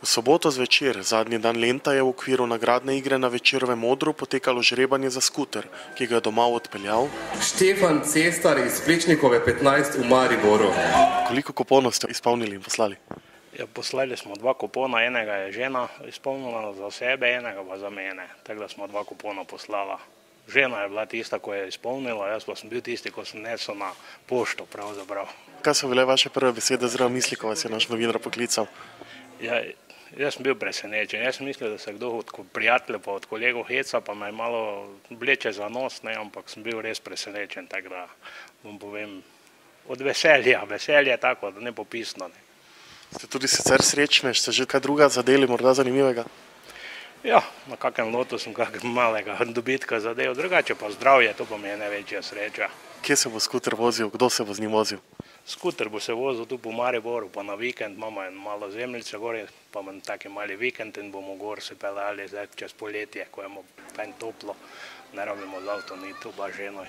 V soboto zvečer, zadnji dan lenta, je v okviru nagradne igre na Večeru v Modru potekalo žrebanje za skuter, ki ga je domov odpeljal Štefan Cestar iz Plečnikove 15 v Mariboru. Koliko kuponov ste izpolnili in poslali? Ja, poslali smo 2 kupona, enega je žena izpolnila za sebe, enega pa za mene. Tako da smo 2 kupona poslala. Žena je bila tista, ko je izpolnila, jaz pa sem bil tisti, ko sem nesel na pošto pravzaprav. Kaj so bile vaše prve besede oziroma misli, ko vas je naš novinar poklical? Ja, jaz sem bil presenečen. Jaz sem mislil, da se kdo od prijateljev pa od kolegov heca, pa me malo vleče za nos, ampak sem bil res presenečen, tako da vam povem, od veselja. Veselje je tako, da nepopisno. Ste tudi sicer srečni, ste že kaj druga zadeli, morda zanimivega? Ja, na kakem lotu sem kakega malega dobitka zadel, drugače pa zdravje, to pa mi je največja sreča. Kje se bo skuter vozil, kdo se bo z njim vozil? Skuter bo se vozil tu po Mariboru, pa na vikend, imamo malo zemljice gori, pa imam taki mali vikend in bomo gor se peljali zdaj čez poletje, ko je fajn toplo, ne rabimo z avtom iti, tu pa ženoj.